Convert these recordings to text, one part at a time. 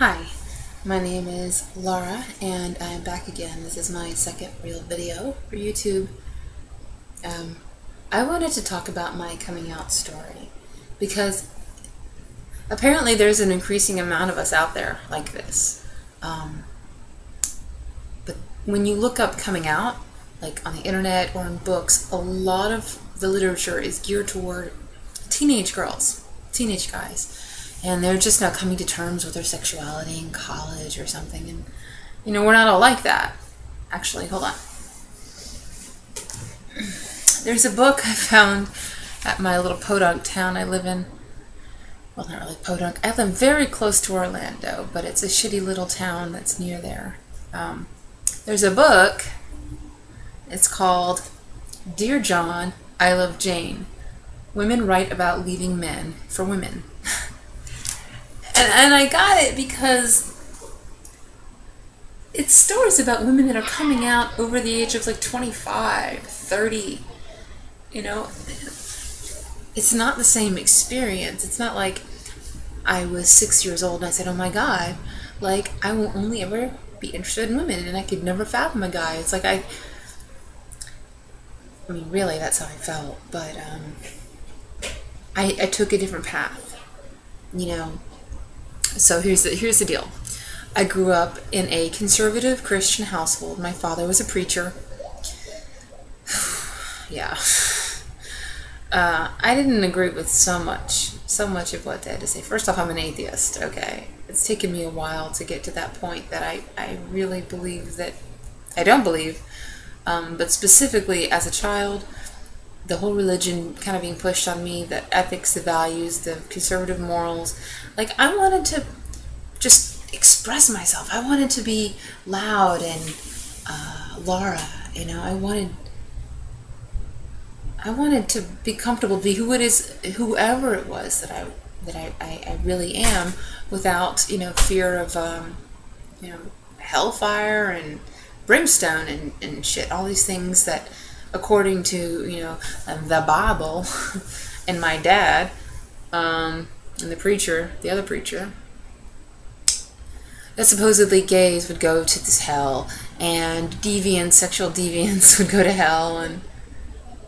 Hi, my name is Laura and I'm back again. This is my second real video for YouTube. I wanted to talk about my coming out story because apparently there's an increasing amount of us out there like this. But when you look up coming out, like on the internet or in books, a lot of the literature is geared toward teenage girls, teenage guys. And they're just now coming to terms with their sexuality in college or something. And, we're not all like that. Actually, hold on. There's a book I found at my little podunk town I live in. Well, not really podunk. I live very close to Orlando, but it's a shitty little town that's near there. There's a book. It's called Dear John, I Love Jane. Women Write About Leaving Men for Women. And I got it because it's stories about women that are coming out over the age of like 25, 30. It's not the same experience. It's not like I was 6 years old and I said, oh my God, like I will only ever be interested in women and I could never fathom a guy. It's like I mean, really, that's how I felt. But I took a different path, So here's the deal. I grew up in a conservative Christian household. My father was a preacher. Yeah. I didn't agree with so much of what they had to say. First off, I'm an atheist, okay? It's taken me a while to get to that point that I really believe that, I don't believe, but specifically as a child, the whole religion kind of being pushed on me, the ethics, the values, the conservative morals. Like, I wanted to just express myself. I wanted to be loud and Laura, I wanted to be comfortable, be whoever it was that I really am, without, fear of, hellfire and brimstone and shit. All these things that, according to, the Bible and my dad, and the preacher, the other preacher, that supposedly gays would go to this hell, and sexual deviants would go to hell, and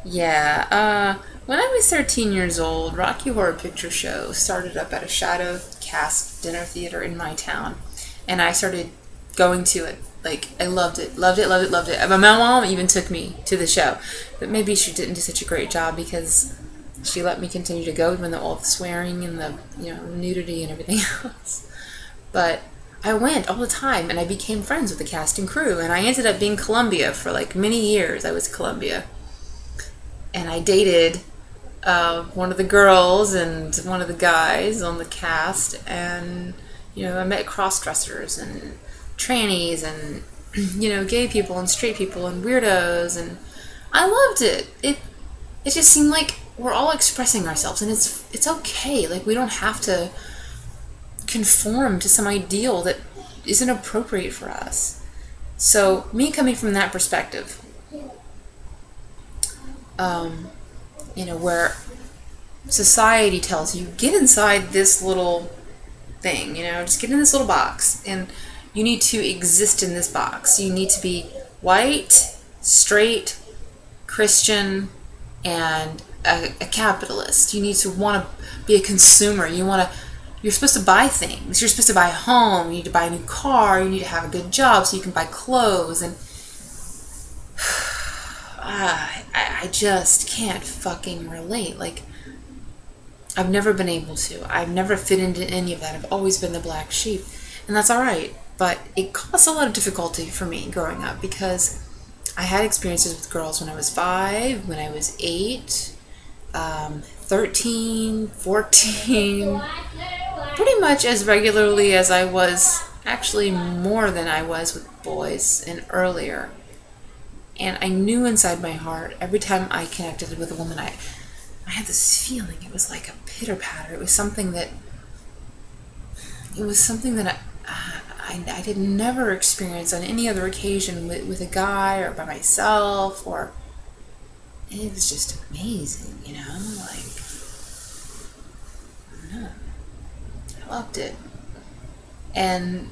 yeah, when I was 13 years old, Rocky Horror Picture Show started up at a shadow cast dinner theater in my town, and I started going to it. Like, I loved it. My mom even took me to the show. But maybe she didn't do such a great job because she let me continue to go even though all the swearing and the, nudity and everything else. But I went all the time and I became friends with the cast and crew. And I ended up being Columbia for like many years. I was Columbia. And I dated one of the girls and one of the guys on the cast. And, I met cross-dressers and trannies and gay people and straight people and weirdos, and I loved it. It just seemed like we're all expressing ourselves, and it's okay. Like, we don't have to conform to some ideal that isn't appropriate for us. So me coming from that perspective, where society tells you, get inside this little thing, just get in this little box, and you need to exist in this box. You need to be white, straight, Christian, and a capitalist. You need to want to be a consumer. You're supposed to buy things. You're supposed to buy a home. You need to buy a new car. You need to have a good job so you can buy clothes. And I just can't fucking relate. Like, I've never been able to. I've never fit into any of that. I've always been the black sheep. And that's alright. But it caused a lot of difficulty for me growing up because I had experiences with girls when I was 5, when I was 8, 13, 14, pretty much as regularly as I was, actually more than I was with boys and earlier. And I knew inside my heart, every time I connected with a woman, I had this feeling. It was like a pitter-patter. It was something that I did never experience on any other occasion with a guy or by myself, or it was just amazing, like, I don't know. I loved it. And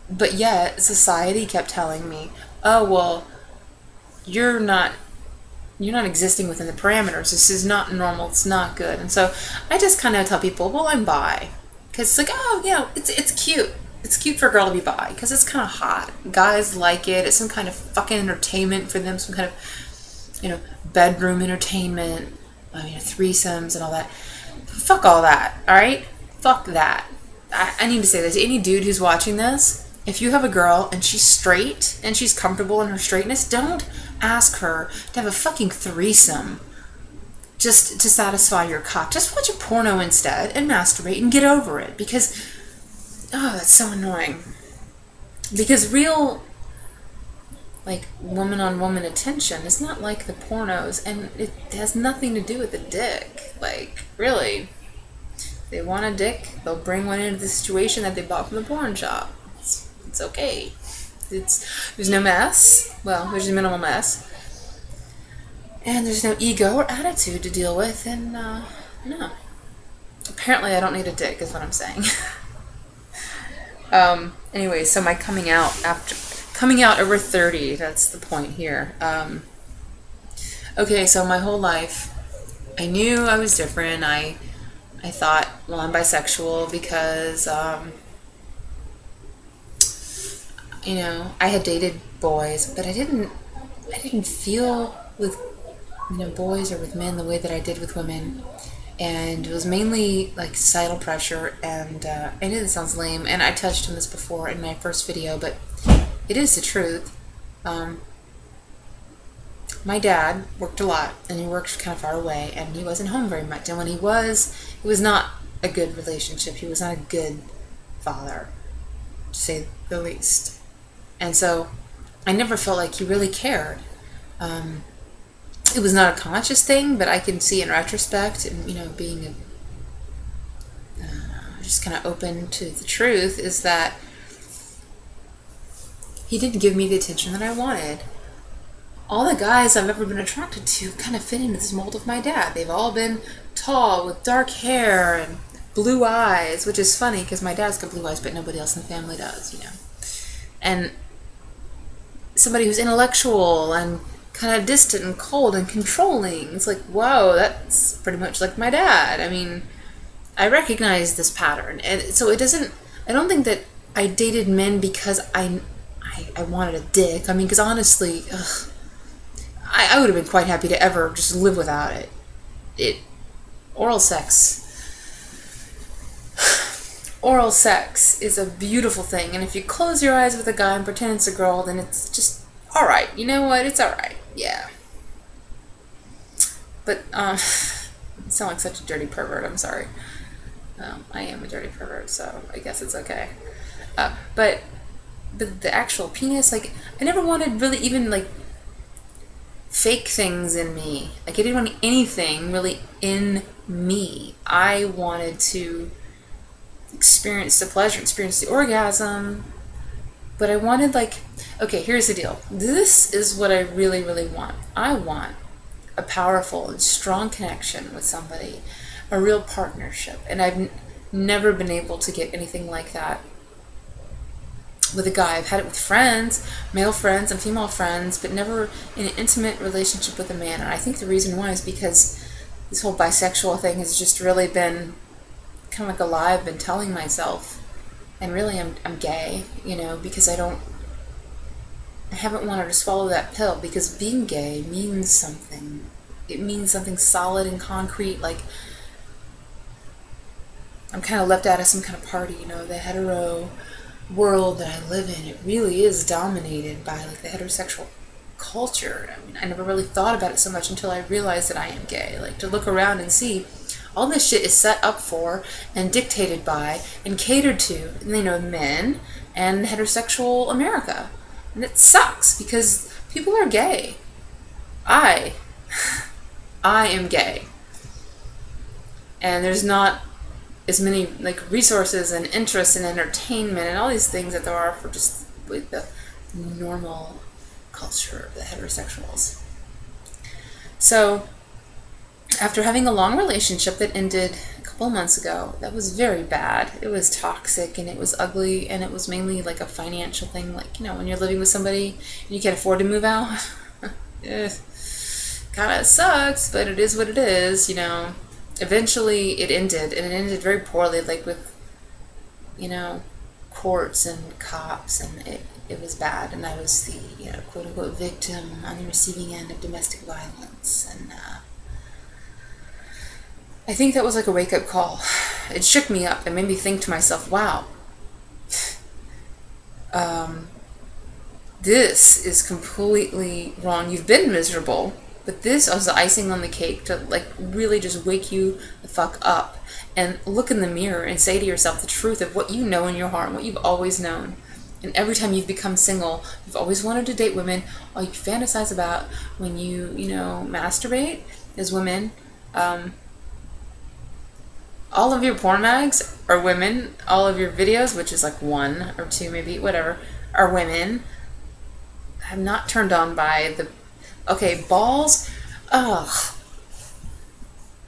but yet society kept telling me, oh well, you're not existing within the parameters. This is not normal. It's not good. And so I just kind of tell people, well, I'm bi, because it's like, oh, it's cute. It's cute for a girl to be bi because it's kind of hot. Guys like it. It's some kind of fucking entertainment for them. Some kind of, bedroom entertainment. Threesomes and all that. Fuck all that. All right. Fuck that. I need to say this. Any dude who's watching this, if you have a girl and she's straight and she's comfortable in her straightness, don't ask her to have a fucking threesome just to satisfy your cock. Just watch a porno instead and masturbate and get over it, because that's so annoying. Because real, like, woman on woman attention is not like the pornos, and it has nothing to do with the dick. Like, really, if they want a dick, they'll bring one into the situation that they bought from the porn shop. It's okay. There's no mess. Well, there's a minimal mess. And there's no ego or attitude to deal with, and no. Apparently I don't need a dick, is what I'm saying. Anyway, so my coming out over 30, that's the point here. Okay, so my whole life, I knew I was different. I thought, well, I'm bisexual because, I had dated boys, but I didn't feel with, boys or with men the way that I did with women. And it was mainly like societal pressure, and I know this sounds lame, and I touched on this before in my first video, but it is the truth. My dad worked a lot, and he worked kind of far away, and he wasn't home very much. And when he was, it was not a good relationship. He was not a good father, to say the least. And so I never felt like he really cared. It was not a conscious thing, but I can see in retrospect, and being just kind of open to the truth, is that he didn't give me the attention that I wanted. All the guys I've ever been attracted to kind of fit into this mold of my dad. They've all been tall with dark hair and blue eyes, which is funny because my dad's got blue eyes, but nobody else in the family does, And somebody who's intellectual and kind of distant and cold and controlling. It's like, whoa, that's pretty much like my dad. I mean, I recognize this pattern. And so I don't think that I dated men because I wanted a dick. I mean, because honestly, I would have been quite happy to ever just live without it. Oral sex is a beautiful thing. And if you close your eyes with a guy and pretend it's a girl, then it's just alright. You know what? It's alright. Yeah. But, I sound like such a dirty pervert. I'm sorry. I am a dirty pervert, so I guess it's okay. But the actual penis, like, I never wanted really even, like, fake things in me. Like, I didn't want anything really in me. I wanted to experience the pleasure, experience the orgasm, but I wanted, like, okay, here's the deal. This is what I really, really want. I want a powerful and strong connection with somebody, a real partnership, and I've never been able to get anything like that with a guy. I've had it with friends, male friends and female friends, but never in an intimate relationship with a man. And I think the reason why is because this whole bisexual thing has just really been kind of like a lie I've been telling myself. And really I'm gay, because I haven't wanted to swallow that pill, because being gay means something. It means something solid and concrete, like I'm kind of left out of some kind of party, the hetero world that I live in. It really is dominated by, like, the heterosexual culture. I mean, I never really thought about it so much until I realized that I am gay. Like, to look around and see all this shit is set up for and dictated by and catered to, men and heterosexual America. And it sucks because people are gay. I am gay. And there's not as many, like, resources and interests and entertainment and all these things that there are for just, like, the normal culture of the heterosexuals. So, after having a long relationship that ended a couple months ago that was very bad. It was toxic and it was ugly, and it was mainly like a financial thing. Like, you know, when you're living with somebody and you can't afford to move out, kind of sucks, but it is what it is, you know. Eventually it ended, and it ended very poorly, like with, you know, courts and cops, and it was bad, and I was the, you know, quote-unquote victim on the receiving end of domestic violence, and I think that was like a wake-up call. It shook me up and made me think to myself, wow, this is completely wrong. You've been miserable, but this was the icing on the cake to like really just wake you the fuck up and look in the mirror and say to yourself the truth of what you know in your heart and what you've always known. And every time you've become single, you've always wanted to date women. All you fantasize about when you know, masturbate is women. All of your porn mags are women. All of your videos, which is like 1 or 2 maybe, whatever, are women. I'm not turned on by the... Okay, balls? Ugh.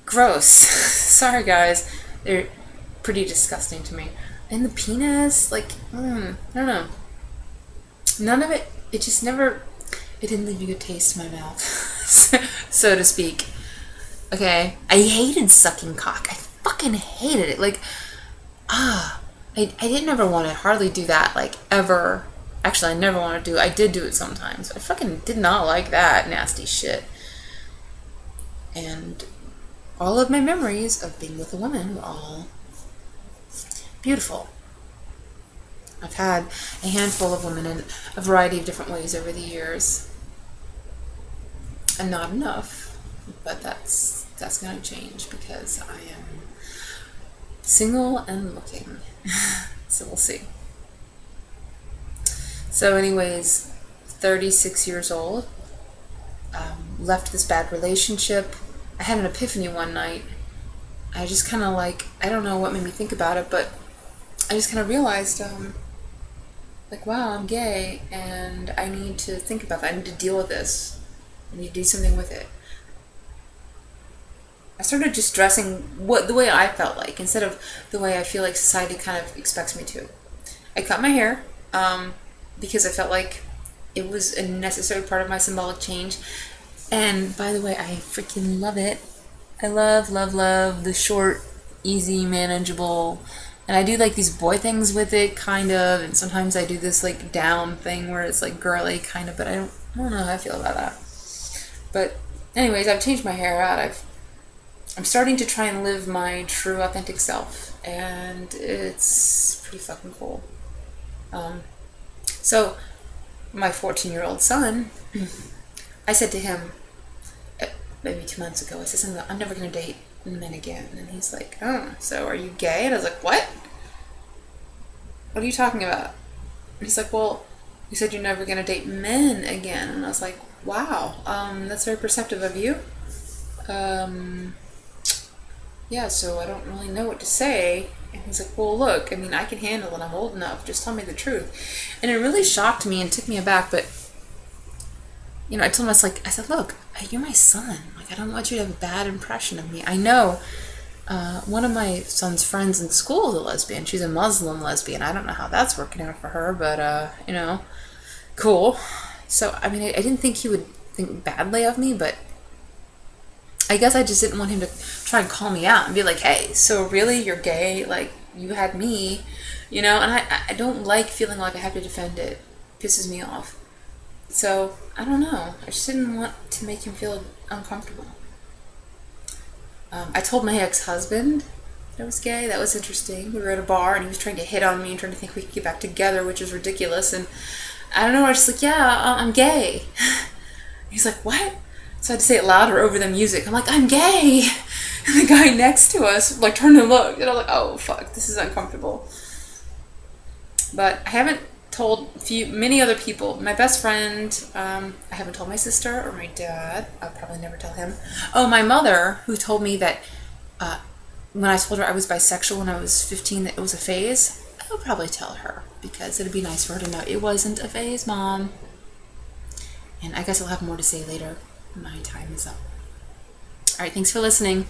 Gross. Sorry, guys. They're pretty disgusting to me. And the penis, like, I don't know. None of it, it just never... It didn't leave a good taste in my mouth, so to speak. Okay? I hated sucking cock. I fucking hated it. Like, I didn't ever want to hardly do that, like, ever. Actually, I never want to do it. I did do it sometimes. I fucking did not like that nasty shit. And all of my memories of being with a woman were all beautiful. I've had a handful of women in a variety of different ways over the years. And not enough. But that's going to change because I am single and looking. So we'll see. So anyways, 36 years old, left this bad relationship. I had an epiphany one night. I just kind of like, I don't know what made me think about it, but I just kind of realized, like, wow, I'm gay, and I need to think about that. I need to deal with this. I need to do something with it. I started just dressing the way I felt like, instead of the way I feel like society kind of expects me to. I cut my hair, because I felt like it was a necessary part of my symbolic change. And by the way, I freaking love it. I love the short, easy, manageable. And I do like these boy things with it, kind of. And sometimes I do this like down thing where it's like girly, kind of. But I don't know how I feel about that. But anyways, I've changed my hair out. I'm starting to try and live my true, authentic self. And it's pretty fucking cool. So, my 14-year-old son, I said to him, maybe 2 months ago, I said something about, I'm never going to date men again. And he's like, oh, so are you gay? And I was like, what? What are you talking about? And he's like, well, you said you're never going to date men again. And I was like, wow, that's very perceptive of you. Yeah, so I don't really know what to say. And he's like, well, look, I mean, I can handle it. I'm old enough. Just tell me the truth. And it really shocked me and took me aback. But, you know, I told him, I said, look, you're my son. Like, I don't want you to have a bad impression of me. I know one of my son's friends in school is a lesbian. She's a Muslim lesbian. I don't know how that's working out for her, but, you know, cool. So, I mean, I didn't think he would think badly of me, but I guess I just didn't want him to try and call me out and be like, hey, so really you're gay? Like, you had me, you know? And I don't like feeling like I have to defend it. It pisses me off. So, I don't know. I just didn't want to make him feel uncomfortable. I told my ex-husband that I was gay. That was interesting. We were at a bar and he was trying to hit on me and trying to think we could get back together, which is ridiculous. And I don't know, I was just like, yeah, I'm gay. He's like, what? So I had to say it louder over the music. I'm like, I'm gay. And the guy next to us, like, turned and looked. And I'm like, oh, fuck, this is uncomfortable. But I haven't told many other people. My best friend, I haven't told my sister or my dad. I'll probably never tell him. Oh, my mother, who told me that when I told her I was bisexual when I was 15, that it was a phase, I would probably tell her. Because it'd be nice for her to know it wasn't a phase, Mom. And I guess I'll have more to say later. My time is up. Alright, thanks for listening.